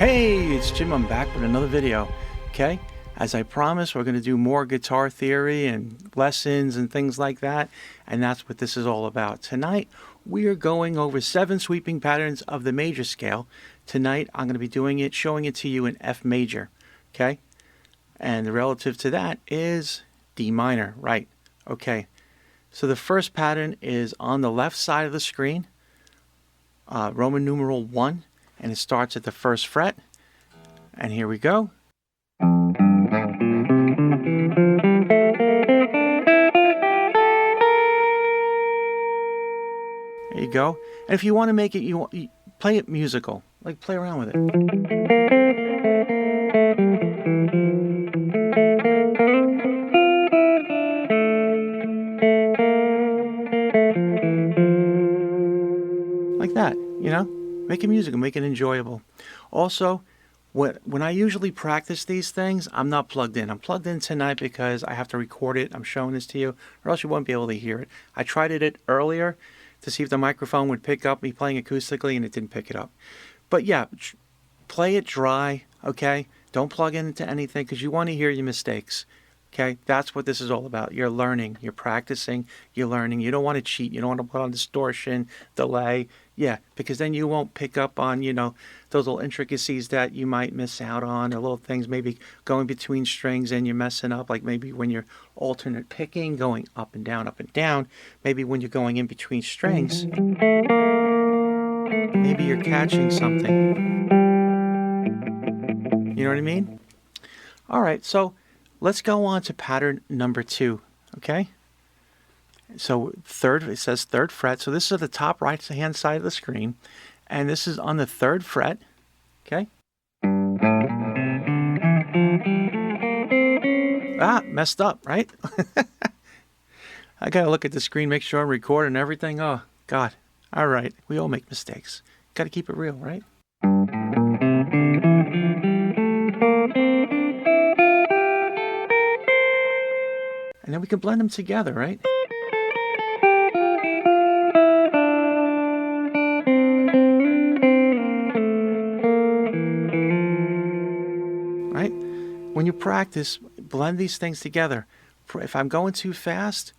Hey, it's Jim. I'm back with another video. Okay, as I promised, we're going to do more guitar theory and lessons and things like that, and that's what this is all about. Tonight, we are going over 7 sweeping patterns of the major scale. Tonight, I'm going to be showing it to you in F major. Okay, and the relative to that is D minor, right? Okay, so the first pattern is on the left side of the screen, Roman numeral 1. And it starts at the first fret. And here we go. There you go. And if you want to make it, you play it musical. Like, play around with it. Like that, you know? Make it musical, make it enjoyable. Also, when I usually practice these things, I'm not plugged in. I'm plugged in tonight because I have to record it. I'm showing this to you, or else you won't be able to hear it. I tried it earlier to see if the microphone would pick up me playing acoustically, and it didn't pick it up. But yeah, play it dry, okay? Don't plug in into anything because you want to hear your mistakes. Okay, that's what this is all about. You're learning, you're practicing, you're learning. You don't want to cheat. You don't want to put on distortion, delay. Yeah, because then you won't pick up on, those little intricacies that you might miss out on, or little things maybe going between strings and you're messing up, like maybe when you're alternate picking, going up and down, maybe when you're going in between strings, maybe you're catching something. You know what I mean? All right, so let's go on to pattern number 2, okay? So it says third fret. So this is at the top right-hand side of the screen. And this is on the 3rd fret, okay? Messed up, right? I gotta look at the screen, make sure I'm recording everything. Oh, God. All right, we all make mistakes. Gotta keep it real, right? And then we can blend them together, right? Right? When you practice, blend these things together. If I'm going too fast,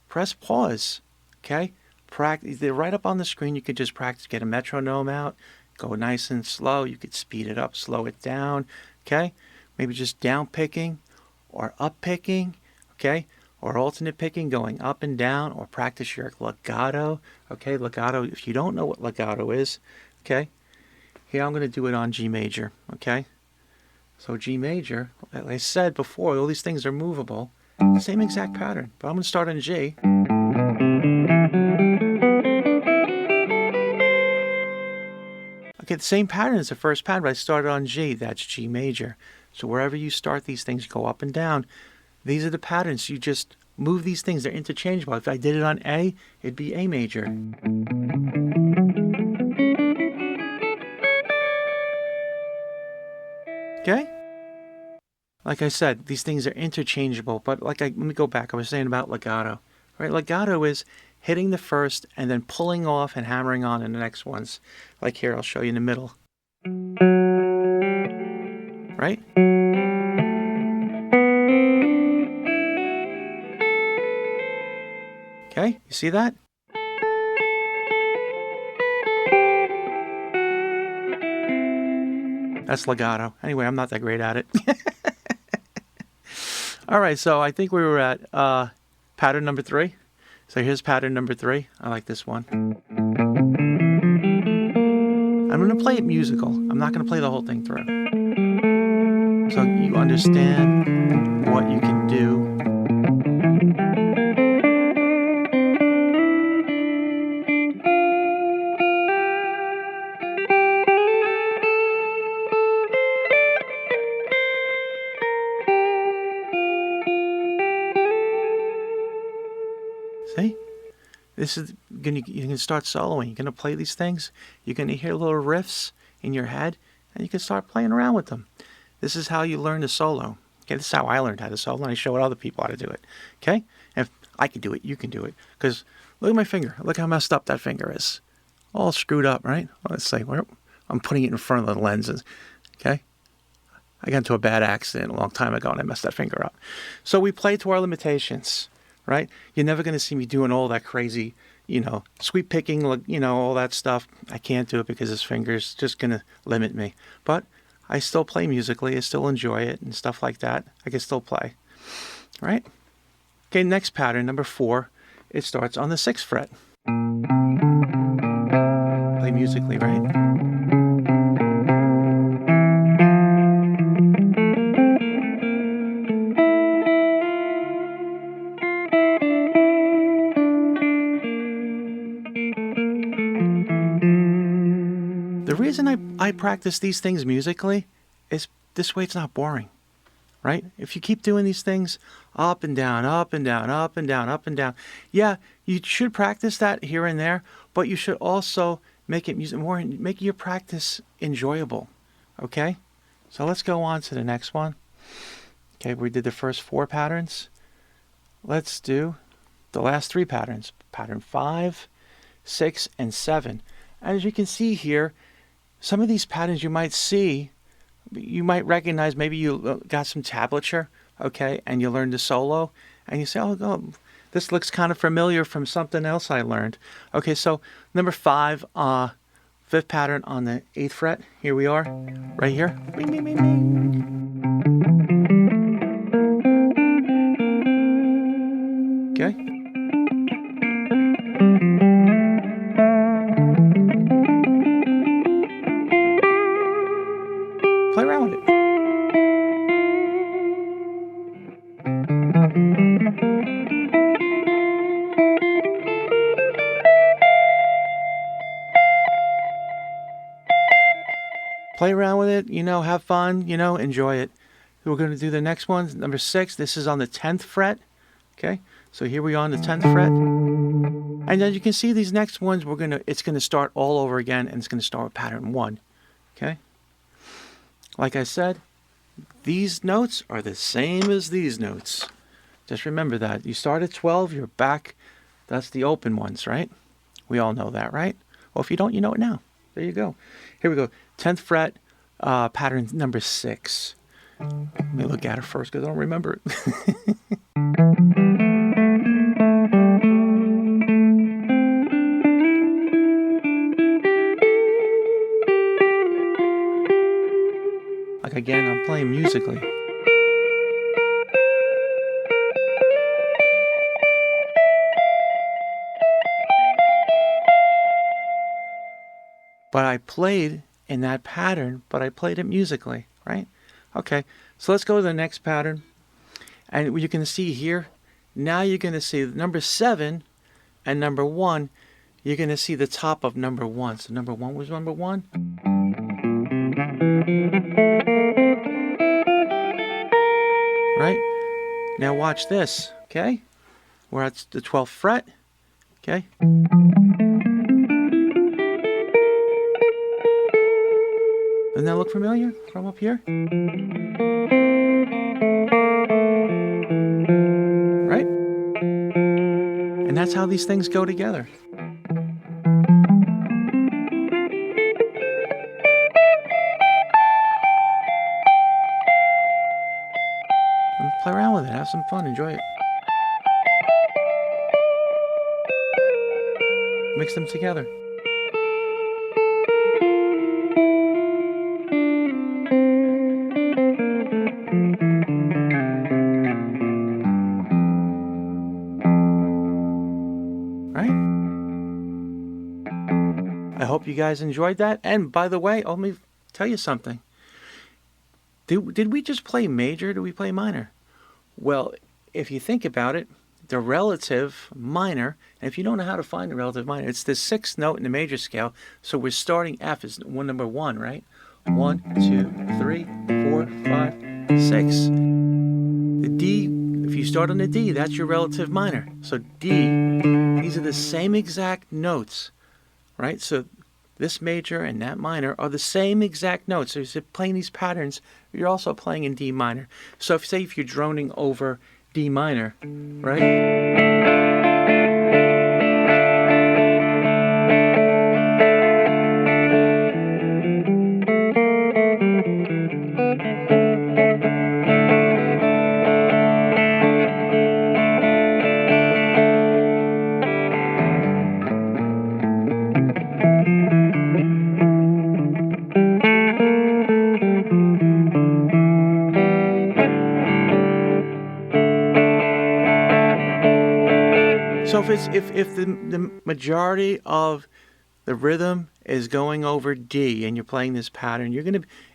press pause, okay? They're right up on the screen. You could just practice, get a metronome out, go nice and slow. You could speed it up, slow it down, okay? Maybe just down picking or up picking, okay? Or alternate picking, going up and down, or practice your legato, okay? Legato, if you don't know what legato is, okay? Here I'm going to do it on G major, okay? So G major, like I said before, all these things are movable. Same exact pattern, but I'm going to start on G. Okay, the same pattern as the first pattern, but I started on G. That's G major. So wherever you start these things, go up and down. These are the patterns. You just move these things. They're interchangeable. If I did it on A, it'd be A major. Okay? Like I said, these things are interchangeable, but let me go back. I was saying about legato. Right? Legato is hitting the first and then pulling off and hammering on in the next ones. Like here, I'll show you in the middle. Right? Okay, you see that? That's legato. Anyway, I'm not that great at it. All right, so I think we were at pattern number 3. So here's pattern number 3. I like this one. I'm going to play it musical. I'm not going to play the whole thing through. So you understand what you can do. See? You can start soloing. You're going to play these things. You're going to hear little riffs in your head, and you can start playing around with them. This is how you learn to solo. Okay, this is how I learned how to solo, and I show other people how to do it. Okay? And if I can do it, you can do it. Because look at my finger. Look how messed up that finger is. All screwed up, right? Let's say I'm putting it in front of the lenses. Okay? I got into a bad accident a long time ago and I messed that finger up. So we play to our limitations, right? You're never going to see me doing all that crazy, sweep picking, all that stuff. I can't do it because this finger's just going to limit me. But I still play musically. I still enjoy it and stuff like that. I can still play, right? Okay, next pattern, number 4. It starts on the 6th fret. Play musically, right? The reason I practice these things musically is this way it's not boring, right? If you keep doing these things up and down, up and down, up and down, up and down, yeah, you should practice that here and there, but you should also make it make your practice enjoyable, okay? So let's go on to the next one. Okay, we did the first 4 patterns. Let's do the last 3 patterns, pattern 5, 6, and 7. And as you can see here, some of these patterns you might recognize, maybe you got some tablature, okay, and you learned the solo, and you say, oh, this looks kind of familiar from something else I learned. Okay, so number 5, 5th pattern on the 8th fret. Here we are, right here. Bing, bing, bing, bing. Okay. Play around with it. Play around with it, have fun, enjoy it. We're going to do the next one, number 6. This is on the 10th fret. Okay, so here we are on the 10th fret. And as you can see, these next ones, it's going to start all over again, and it's going to start with pattern 1. Okay? Like I said, these notes are the same as these notes. Just remember that. You start at 12, you're back. That's the open ones, right? We all know that, right? Well, if you don't, you know it now. There you go. Here we go. 10th fret, pattern number 6. Let me look at it first because I don't remember it. Like again, I'm playing musically. But I played in that pattern, but I played it musically, right? Okay, so let's go to the next pattern. And you can see here, now you're going to see number 7 and number 1. You're going to see the top of number 1. So number 1 was number 1. Right? Now watch this, okay? We're at the 12th fret, okay? Doesn't that look familiar from up here? Right? And that's how these things go together. And play around with it. Have some fun. Enjoy it. Mix them together. Right? I hope you guys enjoyed that. And by the way, let me tell you something. Did we just play major? Or did we play minor? Well, if you think about it, the relative minor, and if you don't know how to find the relative minor, it's the 6th note in the major scale. So we're starting F is number 1, right? 1, 2, 3, 4, 5, 6. The D, if you start on the D, that's your relative minor. So D, these are the same exact notes, right? So this major and that minor are the same exact notes. So if you're playing these patterns, you're also playing in D minor. So if you're droning over D minor, right? if the majority of the rhythm is going over D and you're playing this pattern,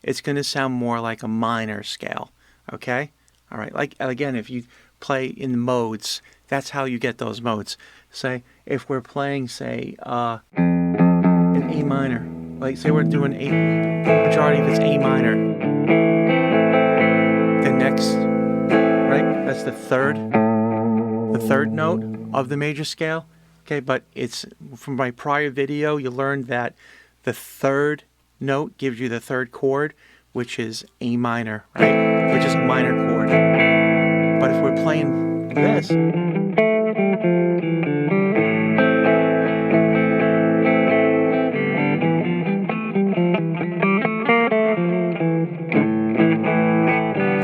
it's gonna sound more like a minor scale. Okay? All right. Like again, if you play in modes, that's how you get those modes. Say if we're playing, say, an A minor. Like say we're doing A, majority of it's A minor. The next, right? That's the third note of the major scale. Okay, but it's from my prior video, you learned that the third note gives you the third chord, which is A minor, right? Which is a minor chord. But if we're playing this,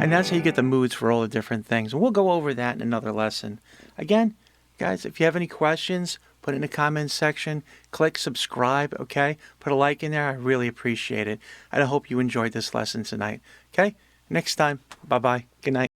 and that's how you get the moods for all the different things. And we'll go over that in another lesson. Again, guys, if you have any questions, put it in the comments section. Click subscribe, okay? Put a like in there. I really appreciate it. And I hope you enjoyed this lesson tonight, okay? Next time. Bye-bye. Good night.